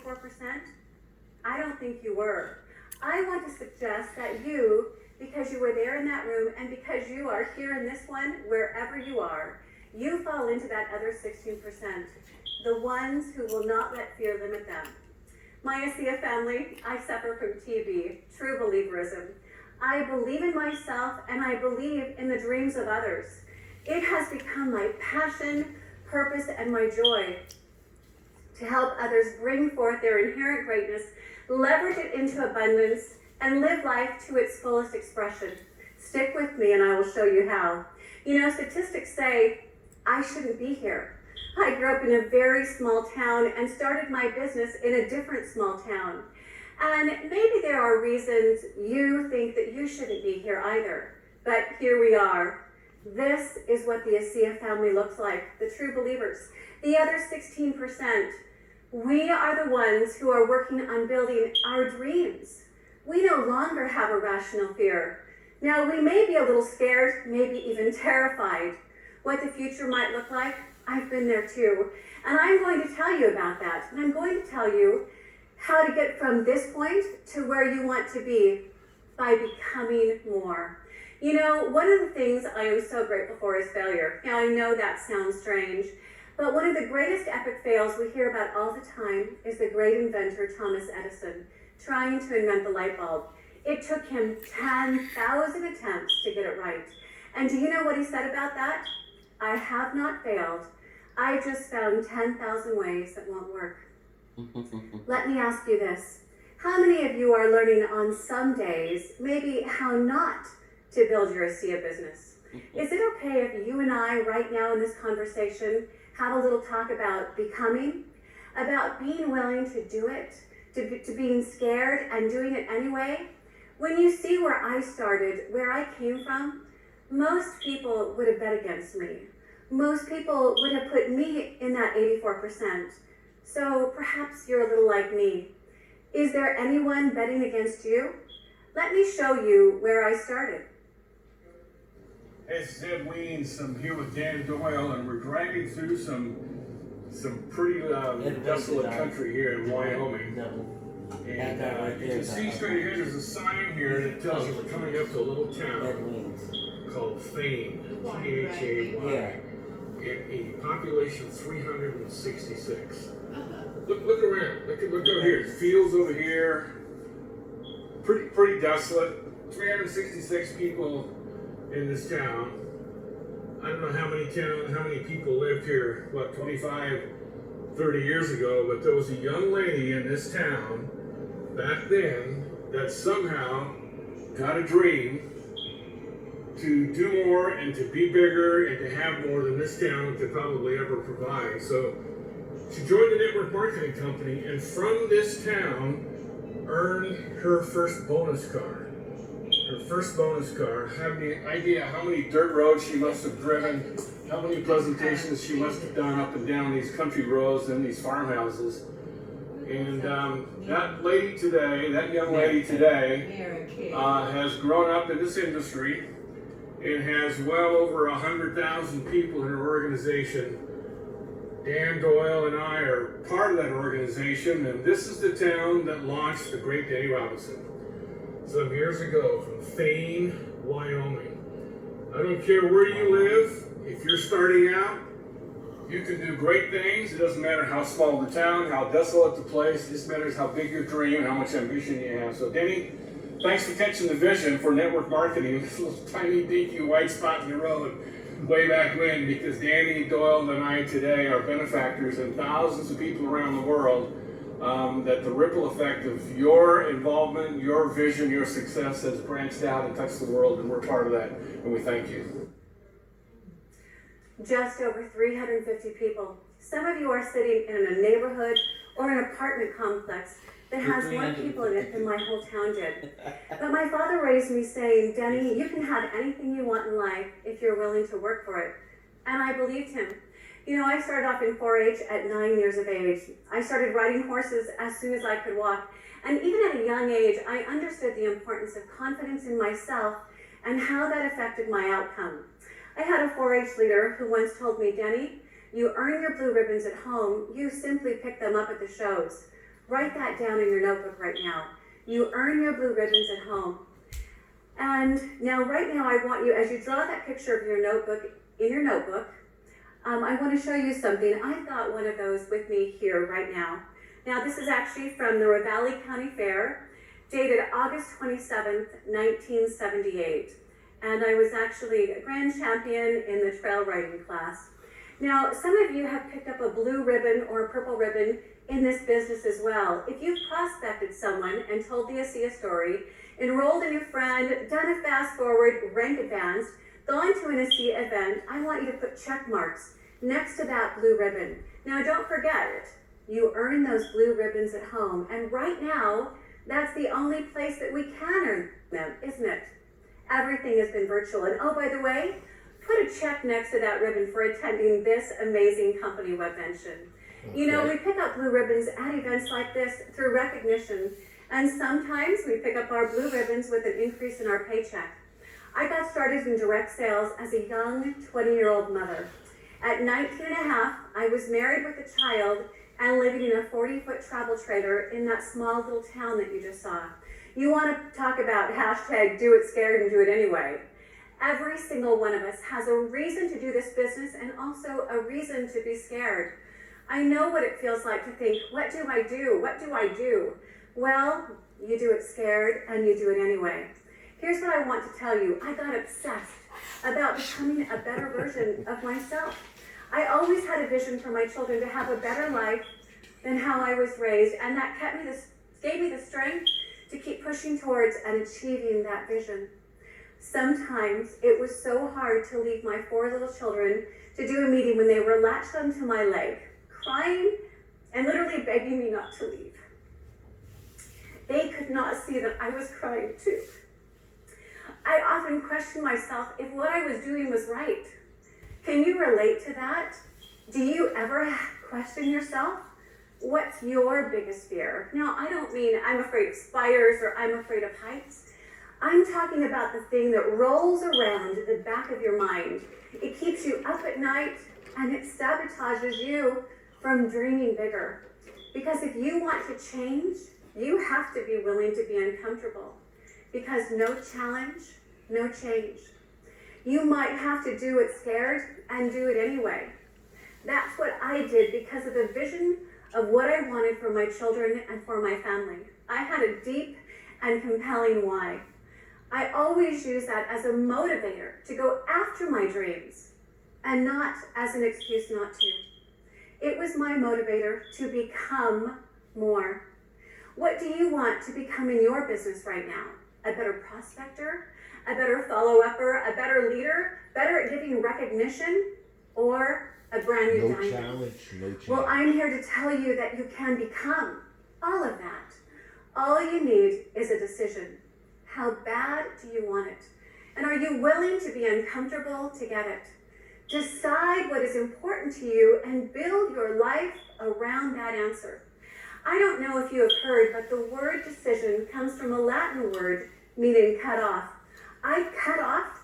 84%? I don't think you were. I want to suggest that you, because you were there in that room and because you are here in this one, wherever you are, you fall into that other 16%, the ones who will not let fear limit them. My ASEA family, I suffer from TB, true believerism. I believe in myself and I believe in the dreams of others. It has become my passion, purpose, and my joy to help others bring forth their inherent greatness, leverage it into abundance, and live life to its fullest expression. Stick with me and I will show you how. You know, statistics say I shouldn't be here. I grew up in a very small town and started my business in a different small town. And maybe there are reasons you think that you shouldn't be here either, but here we are. This is what the ASEA family looks like, the true believers. The other 16%, we are the ones who are working on building our dreams. We no longer have a rational fear. Now, we may be a little scared, maybe even terrified. What the future might look like, I've been there too. And I'm going to tell you about that. And I'm going to tell you how to get from this point to where you want to be by becoming more. You know, one of the things I am so grateful for is failure. Now, I know that sounds strange, but one of the greatest epic fails we hear about all the time is the great inventor Thomas Edison trying to invent the light bulb. It took him 10,000 attempts to get it right. And do you know what he said about that? I have not failed. I just found 10,000 ways that won't work. Let me ask you this. How many of you are learning on some days maybe how not to build your ASEA business? Is it okay if you and I right now in this conversation have a little talk about becoming, about being willing to do it, to being scared and doing it anyway? When you see where I started, where I came from, most people would have bet against me. Most people would have put me in that 84%. So perhaps you're a little like me. Is there anyone betting against you? Let me show you where I started. Hey, this is Ed Weens. I'm here with Dan Doyle, and we're driving through some pretty desolate country here in Wyoming. And you can see straight ahead, there's a sign here that tells us we're coming up to a little town called Fane, P-H-A-Y, a population of 366. Look around. Look over here. Fields over here. Pretty desolate. 366 people in this town. I don't know how many people lived here, 25, 30 years ago, but there was a young lady in this town back then that somehow got a dream to do more and to be bigger and to have more than this town could probably ever provide. So she joined the network marketing company, and from this town earned her first bonus car. Her first bonus car. Have any idea how many dirt roads she must have driven, how many presentations she must have done up and down these country roads and these farmhouses. And that lady today, that young lady today, has grown up in this industry and has well over 100,000 people in her organization. Dan Doyle and I are part of that organization, and this is the town that launched the great Demi Robinson some years ago from Fane, Wyoming. I don't care where you live, if you're starting out, you can do great things. It doesn't matter how small the town, how desolate the place, it just matters how big your dream and how much ambition you have. So Demi, thanks for catching the vision for network marketing, this little tiny dinky white spot in the road way back when, because Danny Doyle and I today are benefactors and thousands of people around the world, that the ripple effect of your involvement, your vision, your success has branched out and touched the world, and we're part of that, and we thank you. Just over 350 people. Some of you are sitting in a neighborhood or an apartment complex that has more people in it than my whole town did. But my father raised me saying, Demi, you can have anything you want in life if you're willing to work for it. And I believed him. You know, I started off in 4-H at 9 years of age. I started riding horses as soon as I could walk. And even at a young age, I understood the importance of confidence in myself and how that affected my outcome. I had a 4-H leader who once told me, Demi, you earn your blue ribbons at home, you simply pick them up at the shows. Write that down in your notebook right now. You earn your blue ribbons at home. And now, right now, I want you, as you draw that picture of your notebook, in your notebook, I want to show you something. I've got one of those with me here right now. Now, this is actually from the Ravalli County Fair, dated August 27th, 1978. And I was actually a grand champion in the trail riding class. Now, some of you have picked up a blue ribbon or a purple ribbon in this business as well. If you've prospected someone and told the ASEA story, enrolled a new friend, done a fast forward, rank advanced, gone to an ASEA event, I want you to put check marks next to that blue ribbon. Now, don't forget it. You earn those blue ribbons at home. And right now, that's the only place that we can earn them, isn't it? Everything has been virtual. And oh, by the way, put a check next to that ribbon for attending this amazing company webvention. Okay. You know, we pick up blue ribbons at events like this through recognition. And sometimes we pick up our blue ribbons with an increase in our paycheck. I got started in direct sales as a young 20-year-old mother. At 19 and a half, I was married with a child and living in a 40-foot travel trailer in that small little town that you just saw. You want to talk about hashtag do it scared and do it anyway. Every single one of us has a reason to do this business and also a reason to be scared. I know what it feels like to think, what do I do? What do I do? Well, you do it scared and you do it anyway. Here's what I want to tell you. I got obsessed about becoming a better version of myself. I always had a vision for my children to have a better life than how I was raised, and that gave me the strength to keep pushing towards and achieving that vision. Sometimes it was so hard to leave my 4 little children to do a meeting when they were latched onto my leg, crying and literally begging me not to leave. They could not see that I was crying too. I often questioned myself if what I was doing was right. Can you relate to that? Do you ever question yourself? What's your biggest fear? Now, I don't mean I'm afraid of spiders or I'm afraid of heights. I'm talking about the thing that rolls around the back of your mind. It keeps you up at night and it sabotages you from dreaming bigger. Because if you want to change, you have to be willing to be uncomfortable. Because no challenge, no change. You might have to do it scared and do it anyway. That's what I did because of the vision of what I wanted for my children and for my family. I had a deep and compelling why. I always use that as a motivator to go after my dreams and not as an excuse not to. It was my motivator to become more. What do you want to become in your business right now? A better prospector? A better follow-upper? A better leader? Better at giving recognition? Or a brand new diamond? No challenge. Well, I'm here to tell you that you can become all of that. All you need is a decision. How bad do you want it? And are you willing to be uncomfortable to get it? Decide what is important to you and build your life around that answer. I don't know if you have heard, but the word decision comes from a Latin word meaning cut off. I cut off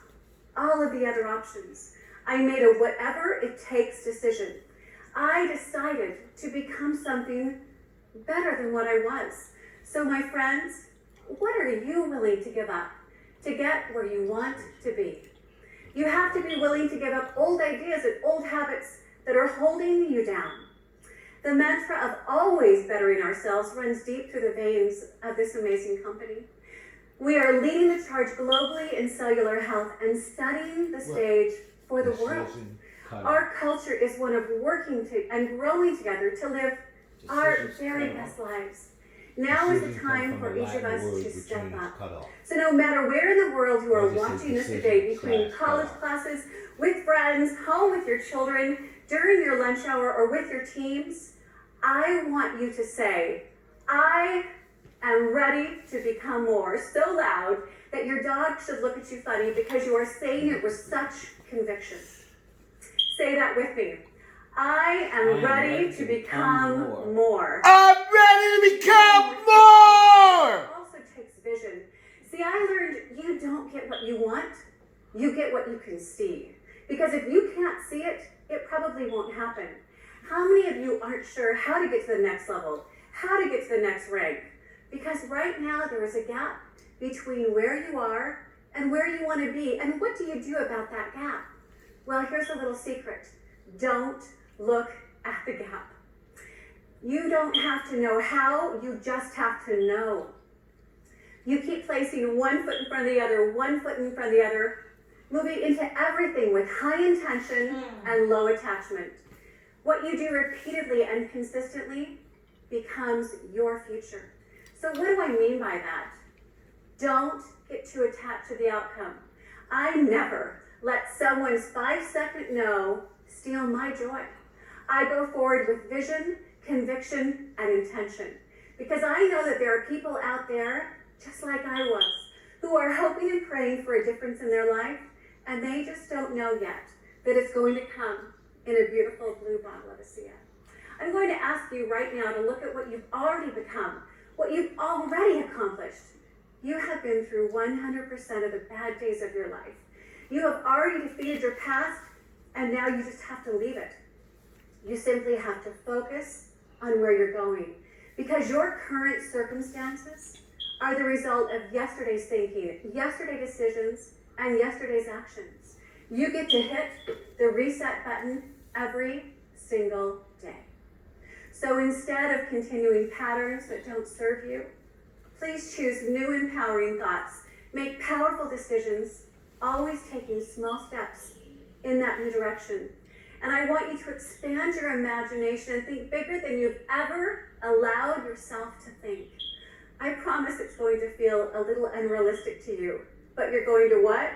all of the other options. I made a whatever it takes decision. I decided to become something better than what I was. So my friends, what are you willing to give up to get where you want to be? You have to be willing to give up old ideas and old habits that are holding you down. The mantra of always bettering ourselves runs deep through the veins of this amazing company. We are leading the charge globally in cellular health and setting the stage for the world. Our culture is one of working and growing together to live our very best lives. Now is the time for each of us to step up. So no matter where in the world you are watching this today, between college classes, with friends, home with your children, during your lunch hour, or with your teams, I want you to say, I am ready to become more, so loud that your dog should look at you funny because you are saying it with such conviction. Say that with me. I am ready to become more. I'm ready to become more! It also takes vision. See, I learned you don't get what you want, you get what you can see. Because if you can't see it, it probably won't happen. How many of you aren't sure how to get to the next level, how to get to the next rank. Because right now there is a gap between where you are and where you want to be. And what do you do about that gap? Well, here's a little secret. Don't look at the gap. You don't have to know how, you just have to know. You keep placing one foot in front of the other, one foot in front of the other, moving into everything with high intention and low attachment. What you do repeatedly and consistently becomes your future. So what do I mean by that? Don't get too attached to the outcome. I never let someone's 5-second no steal my joy. I go forward with vision, conviction, and intention. Because I know that there are people out there, just like I was, who are hoping and praying for a difference in their life, and they just don't know yet that it's going to come in a beautiful blue bottle of ASEA. I'm going to ask you right now to look at what you've already become, what you've already accomplished. You have been through 100% of the bad days of your life. You have already defeated your past, and now you just have to leave it. You simply have to focus on where you're going, because your current circumstances are the result of yesterday's thinking, yesterday's decisions, and yesterday's actions. You get to hit the reset button every single day. So instead of continuing patterns that don't serve you, please choose new empowering thoughts. Make powerful decisions, always taking small steps in that new direction. And I want you to expand your imagination and think bigger than you've ever allowed yourself to think. I promise it's going to feel a little unrealistic to you, but you're going to what?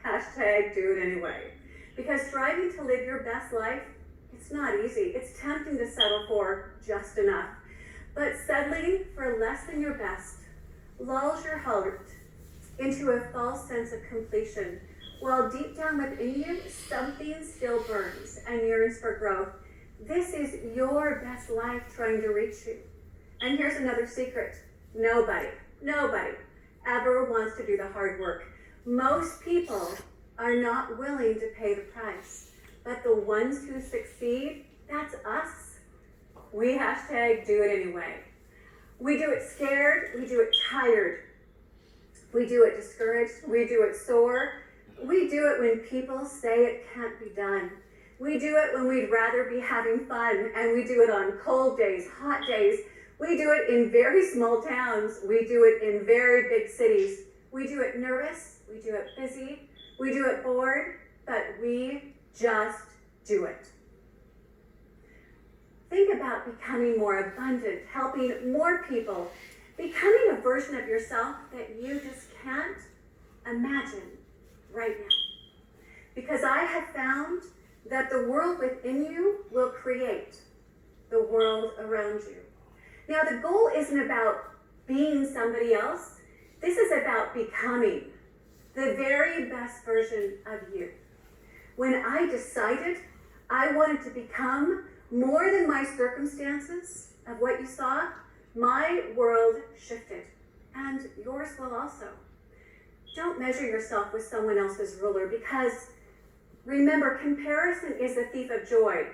Hashtag do it anyway. Because striving to live your best life, it's not easy. It's tempting to settle for just enough. But settling for less than your best lulls your heart into a false sense of completion, while deep down within you, something still burns and yearns for growth. This is your best life trying to reach you. And here's another secret. Nobody ever wants to do the hard work. Most people are not willing to pay the price. But the ones who succeed, that's us. We hashtag do it anyway. We do it scared, we do it tired. We do it discouraged, we do it sore. We do it when people say it can't be done. We do it when we'd rather be having fun, and we do it on cold days, hot days. We do it in very small towns. We do it in very big cities. We do it nervous, we do it busy, we do it bored, but we just do it. Think about becoming more abundant, helping more people, becoming a version of yourself that you just can't imagine right now. Because I have found that the world within you will create the world around you. Now, the goal isn't about being somebody else. This is about becoming the very best version of you. When I decided I wanted to become more than my circumstances of what you saw, my world shifted, and yours will also. Don't measure yourself with someone else's ruler, because remember, comparison is the thief of joy.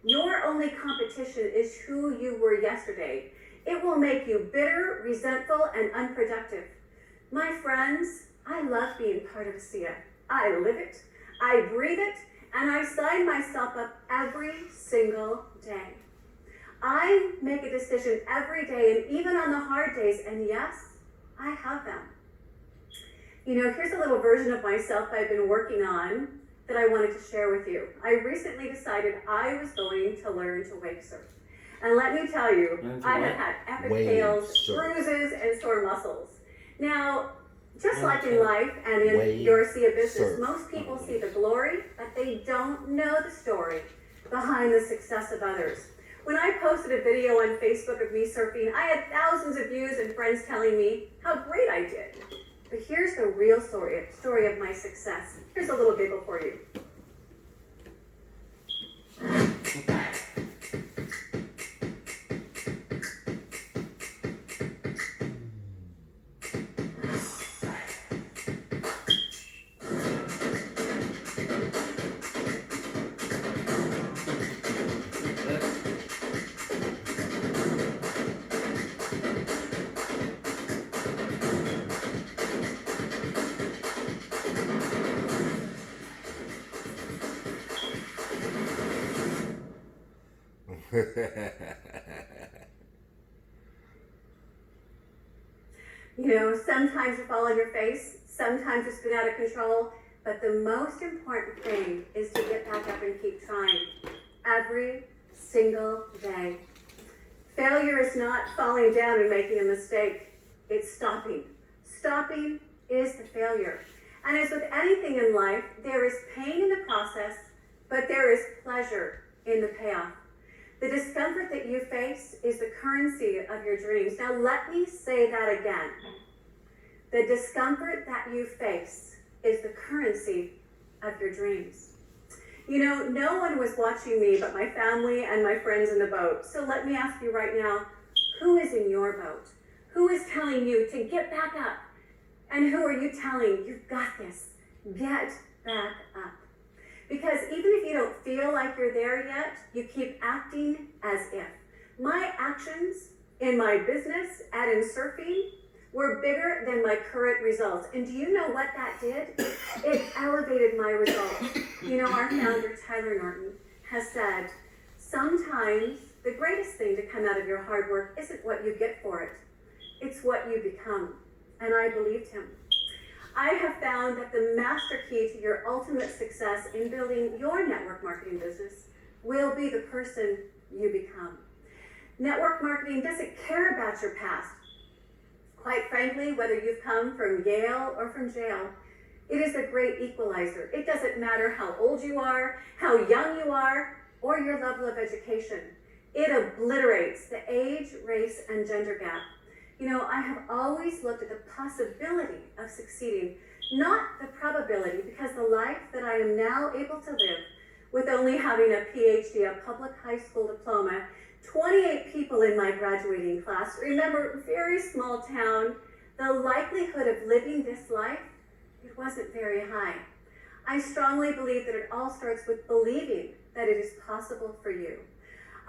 Your only competition is who you were yesterday. It will make you bitter, resentful, and unproductive. My friends, I love being part of ASEA. I live it, I breathe it, and I sign myself up every single day. I make a decision every day, and even on the hard days, and yes, I have them. You know, here's a little version of myself I've been working on that I wanted to share with you. I recently decided I was going to learn to wake surf. And let me tell you, I have had epic fails, bruises, and sore muscles. Now, just like in life and in your ASEA business, most people see the glory, but they don't know the story behind the success of others. When I posted a video on Facebook of me surfing, I had thousands of views and friends telling me how great I did. But here's the real story of my success. Here's a little giggle for you. You know, sometimes you fall on your face, sometimes you spin out of control, but the most important thing is to get back up and keep trying every single day. Failure is not falling down and making a mistake. It's stopping. Stopping is the failure. And as with anything in life, there is pain in the process, but there is pleasure in the payoff. The discomfort that you face is the currency of your dreams. Now let me say that again. The discomfort that you face is the currency of your dreams. You know, no one was watching me but my family and my friends in the boat. So let me ask you right now, who is in your boat? Who is telling you to get back up? And who are you telling, you've got this, get back up? Because even if you don't feel like you're there yet, you keep acting as if. My actions in my business and in surfing were bigger than my current results. And do you know what that did? It elevated my results. You know, our founder, Tyler Norton, has said, sometimes the greatest thing to come out of your hard work isn't what you get for it. It's what you become. And I believed him. I have found that the master key to your ultimate success in building your network marketing business will be the person you become. Network marketing doesn't care about your past. Quite frankly, whether you've come from Yale or from jail, it is a great equalizer. It doesn't matter how old you are, how young you are, or your level of education. It obliterates the age, race, and gender gap. You know, I have always looked at the possibility of succeeding, not the probability, because the life that I am now able to live with only having a PhD, a public high school diploma, 28 people in my graduating class, remember, very small town, the likelihood of living this life, it wasn't very high. I strongly believe that it all starts with believing that it is possible for you.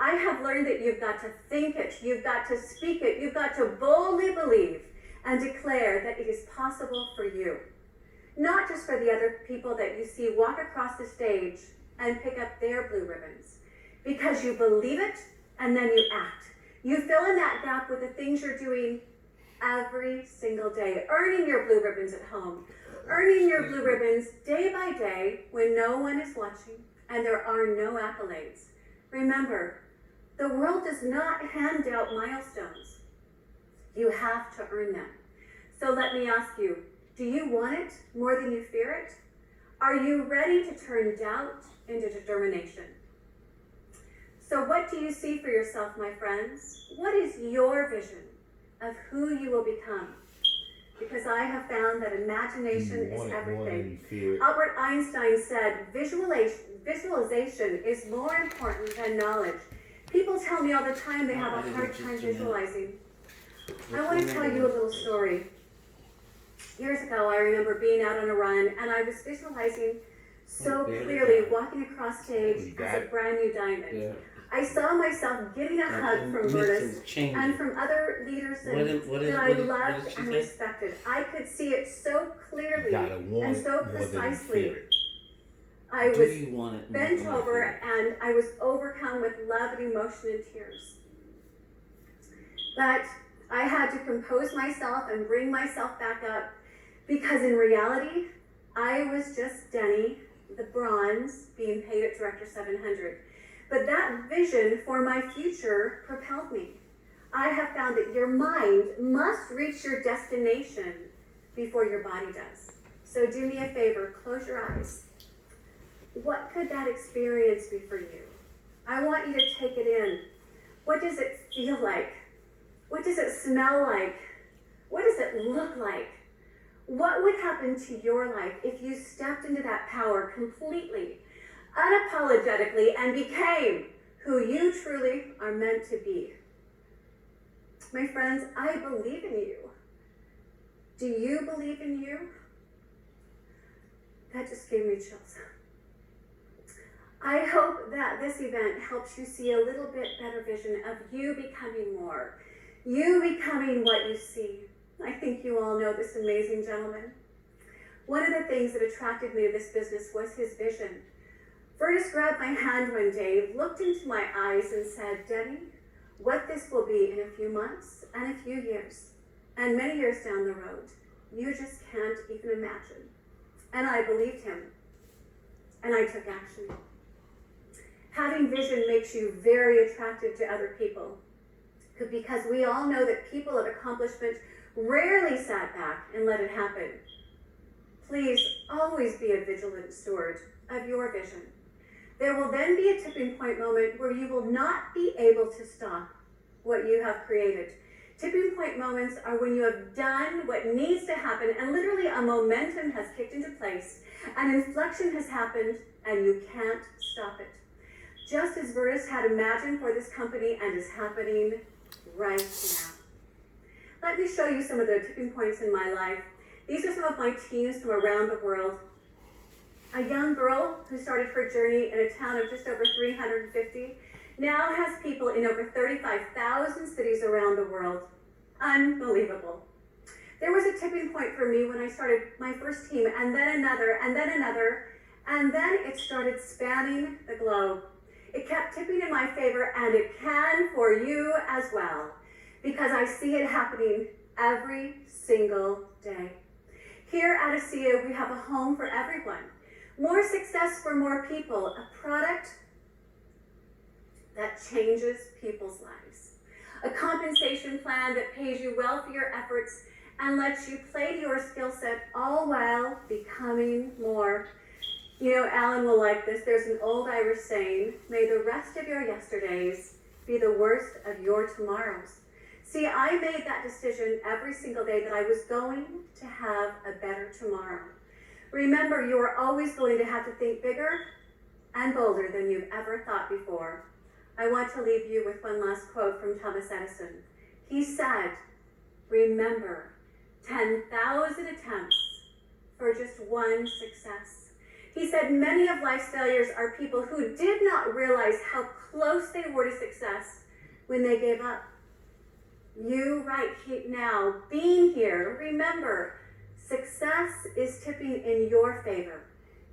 I have learned that you've got to think it, you've got to speak it, you've got to boldly believe and declare that it is possible for you. Not just for the other people that you see walk across the stage and pick up their blue ribbons. Because you believe it and then you act. You fill in that gap with the things you're doing every single day, earning your blue ribbons at home, earning your blue ribbons day by day when no one is watching and there are no accolades. Remember, the world does not hand out milestones. You have to earn them. So let me ask you, do you want it more than you fear it? Are you ready to turn doubt into determination? So what do you see for yourself, my friends? What is your vision of who you will become? Because I have found that imagination is everything. Albert Einstein said, visualization is more important than knowledge. People tell me all the time they have a hard time visualizing. I want to tell you a little story. Years ago, I remember being out on a run, and I was visualizing so clearly walking across stage as a brand new diamond. Yeah. I saw myself getting a hug from Bertus and from other leaders that I loved and respected. I could see it so clearly and so precisely. I was bent over and I was overcome with love and emotion and tears. But I had to compose myself and bring myself back up because in reality, I was just Demi, the bronze, being paid at Director 700. But that vision for my future propelled me. I have found that your mind must reach your destination before your body does. So do me a favor, close your eyes. What could that experience be for you? I want you to take it in. What does it feel like? What does it smell like? What does it look like? What would happen to your life if you stepped into that power completely, unapologetically, and became who you truly are meant to be? My friends, I believe in you. Do you believe in you? That just gave me chills. I hope that this event helps you see a little bit better vision of you becoming more, you becoming what you see. I think you all know this amazing gentleman. One of the things that attracted me to this business was his vision Vertus grabbed my hand one day, looked into my eyes and said, Demi, what this will be in a few months and a few years, and many years down the road, you just can't even imagine. And I believed him, and I took action. Having vision makes you very attractive to other people, because we all know that people of accomplishment rarely sat back and let it happen. Please always be a vigilant steward of your vision. There will then be a tipping point moment where you will not be able to stop what you have created. Tipping point moments are when you have done what needs to happen and literally a momentum has kicked into place, an inflection has happened, and you can't stop it. Just as Vertus had imagined for this company and is happening right now. Let me show you some of the tipping points in my life. These are some of my teams from around the world. A young girl who started her journey in a town of just over 350 now has people in over 35,000 cities around the world. Unbelievable. There was a tipping point for me when I started my first team, and then another, and then another, and then it started spanning the globe. It kept tipping in my favor, and it can for you as well, because I see it happening every single day. Here at ASEA, we have a home for everyone. More success for more people, a product that changes people's lives. A compensation plan that pays you well for your efforts and lets you play to your skill set, all while becoming more. You know, Alan will like this. There's an old Irish saying, may the rest of your yesterdays be the worst of your tomorrows. See, I made that decision every single day that I was going to have a better tomorrow. Remember, you are always going to have to think bigger and bolder than you've ever thought before. I want to leave you with one last quote from Thomas Edison. He said, remember, 10,000 attempts for just one success. He said many of life's failures are people who did not realize how close they were to success when they gave up. You right now, being here, remember, success is tipping in your favor.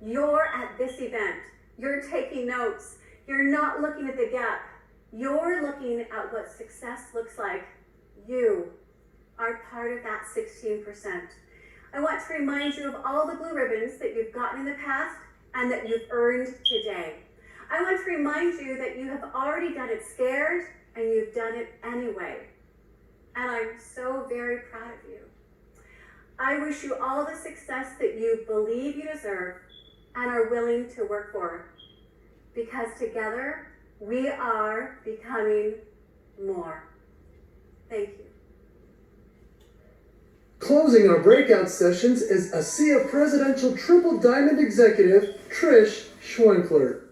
You're at this event. You're taking notes. You're not looking at the gap. You're looking at what success looks like. You are part of that 16%. I want to remind you of all the blue ribbons that you've gotten in the past and that you've earned today. I want to remind you that you have already done it scared and you've done it anyway. And I'm so very proud of you. I wish you all the success that you believe you deserve and are willing to work for, because together we are becoming more. Thank you. Closing our breakout sessions is ASEA Presidential Triple Diamond Executive Trish Schwenkler.